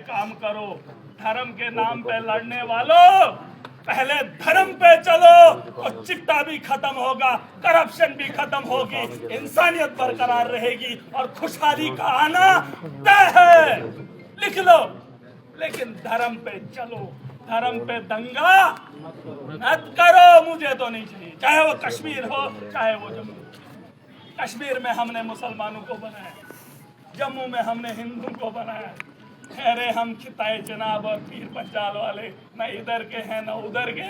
काम करो। धर्म के नाम पे लड़ने वालों, पहले धर्म पे चलो तो चिट्टा भी खत्म होगा, करप्शन भी खत्म होगी, इंसानियत बरकरार रहेगी और खुशहाली का आना तय है। लिख लो। लेकिन धर्म पे चलो, धर्म पे दंगा मत करो। मुझे तो नहीं चाहिए, चाहे वो कश्मीर हो चाहे वो जम्मू। कश्मीर में हमने मुसलमानों को बनाया, जम्मू में हमने हिंदू को बनाया। अरे हम खिताए जनाब और पीर पंजाल वाले न इधर के हैं न उधर के,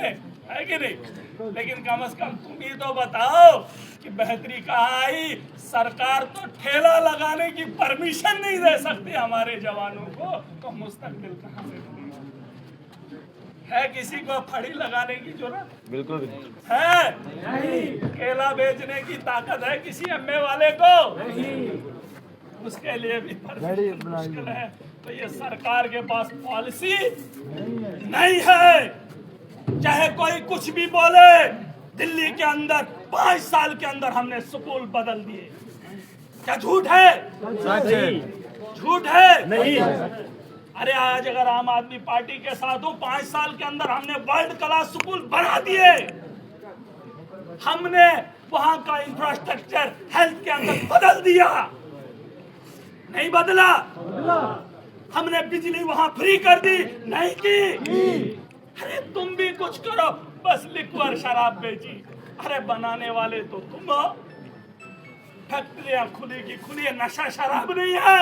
है कि नहीं? लेकिन कम से कम तुम ही तो बताओ कि बेहतरी कहाँ आई। सरकार तो ठेला लगाने की परमिशन नहीं दे सकती हमारे जवानों को, तो मुस्तकबिल कहाँ से है? किसी को फड़ी लगाने की जरूरत बिल्कुल है? नहीं। केला बेचने की ताकत है किसी एमए वाले को? नहीं। उसके लिए भी मुश्किल है। तो ये सरकार के पास पॉलिसी नहीं है। चाहे कोई कुछ भी बोले, दिल्ली के अंदर 5 साल के अंदर हमने स्कूल बदल दिए। क्या झूठ है? झूठ है? नहीं। अरे आज अगर आम आदमी पार्टी के साथ हो, 5 साल के अंदर हमने वर्ल्ड क्लास स्कूल बना दिए। हमने वहां का इंफ्रास्ट्रक्चर हेल्थ के अंदर बदल दिया। नहीं बदला? हमने बिजली वहां फ्री कर दी, नहीं की? अरे तुम भी कुछ करो, बस लिक्वर शराब बेची। अरे बनाने वाले तो तुम हो। फैक्ट्रियां खुली की खुली है। नशा शराब नहीं है,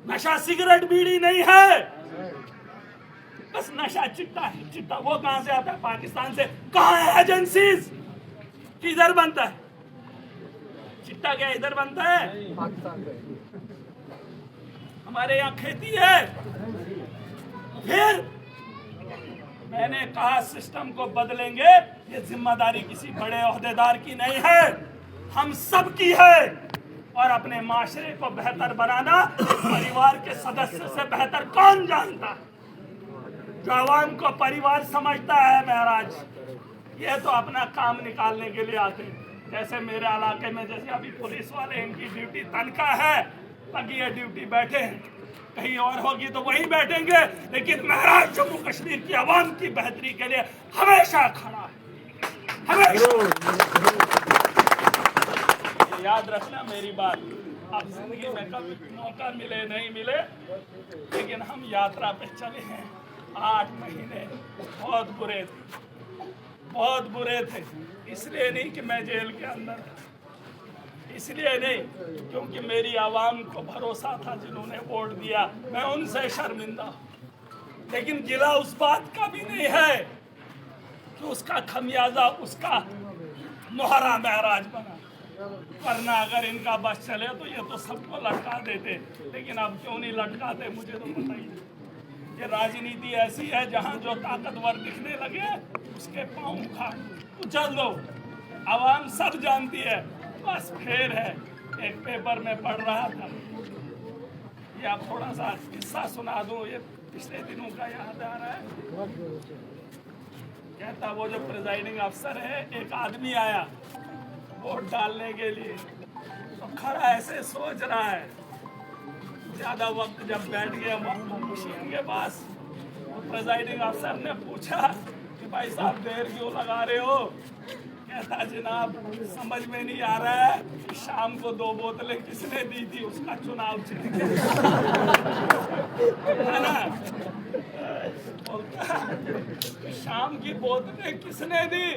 नशा सिगरेट बीड़ी नहीं है, बस नशा चिट्टा है। चिट्टा वो कहां से आता है? पाकिस्तान से। कहां है एजेंसीज? किधर बनता है चिट्टा? क्या इधर बनता है? हमारे यहाँ खेती है। फिर मैंने कहा सिस्टम को बदलेंगे। ये जिम्मेदारी किसी बड़े ओहदेदार की नहीं है, हम सब की है। और अपने माशरे को बेहतर बनाना परिवार के सदस्य से बेहतर कौन जानता है? जो आवाम को परिवार समझता है महराज, ये तो अपना काम निकालने के लिए आते हैं। जैसे मेरे इलाके में जैसे अभी पुलिस वाले, इनकी ड्यूटी तनख्वाह है, लगी है ड्यूटी, बैठे हैं। कहीं और होगी तो वहीं बैठेंगे, लेकिन महाराज जम्मू कश्मीर की आवाम की बेहतरी के लिए हमेशा खड़ा है, हमेशा। याद रखना मेरी बात। अब जिंदगी में कभी मौका मिले नहीं मिले, लेकिन हम यात्रा पे चले हैं। 8 महीने बहुत बुरे थे, बहुत बुरे थे। इसलिए नहीं कि मैं जेल के अंदर था, इसलिए नहीं क्योंकि मेरी आवाम को भरोसा था, जिन्होंने वोट दिया। मैं उनसे शर्मिंदा हूं। लेकिन गिला उस बात का भी नहीं है कि उसका खमियाजा उसका मोहरा महराज बना। वरना अगर इनका बस चले तो ये तो सबको लटका देते। लेकिन अब क्यों नहीं लटकाते मुझे तो पता ही नहीं। ये राजनीति ऐसी है जहां जो ताकतवर दिखने लगे उसके पांव उखाड़ उछल दो। आवाम सब जानती है। बस फेर है। एक पेपर में पढ़ रहा था, ये आप थोड़ा सा किस्सा सुना दूं, ये पिछले दिनों का याद आ रहा है। कहता वो जो प्रिजाइडिंग अफसर है, एक आदमी आया वोट डालने के लिए, तो खड़ा ऐसे सोच रहा है। ज्यादा वक्त जब बैठ गया मशीन के पास, तो प्रिजाइडिंग अफसर ने पूछा कि भाई साहब देर क्यों लगा रहे हो? कहता जनाब समझ में नहीं आ रहा है कि शाम को 2 बोतलें किसने दी थी, उसका चुनाव चिन्ह है ना। बोलता शाम की बोतलें किसने दी,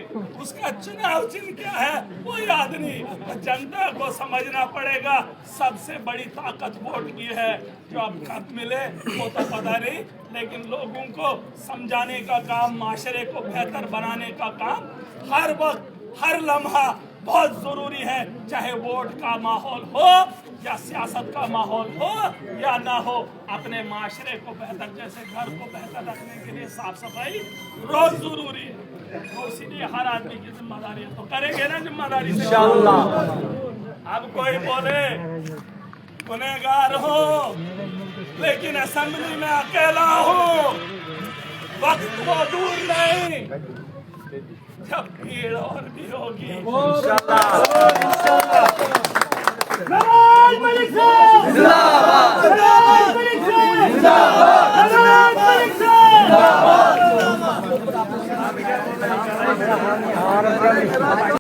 उसका चुनाव चिन्ह क्या है वो याद नहीं। जनता को समझना पड़ेगा सबसे बड़ी ताकत वोट की है। जो अब कब मिले वो तो पता नहीं, लेकिन लोगों को समझाने का काम, माशरे को बेहतर बनाने का काम हर वक्त हर लम्हा बहुत जरूरी है। चाहे वोट का माहौल हो या सियासत का माहौल हो या ना हो, अपने माशरे को बेहतर, जैसे घर को बेहतर रखने के लिए साफ सफाई रोज जरूरी है। तो इसीलिए हर आदमी की जिम्मेदारी है, तो करेंगे ना जिम्मेदारी से इंशाअल्लाह। अब कोई बोले गुनहगार हो लेकिन असेंबली में अकेला हो, वक्त वो दूर नहीं जब भीड़ और भी होगी इंशाअल्लाह। नवाज मलिक साहब जिंदाबाद, नवाज मलिक साहब जिंदाबाद। करें।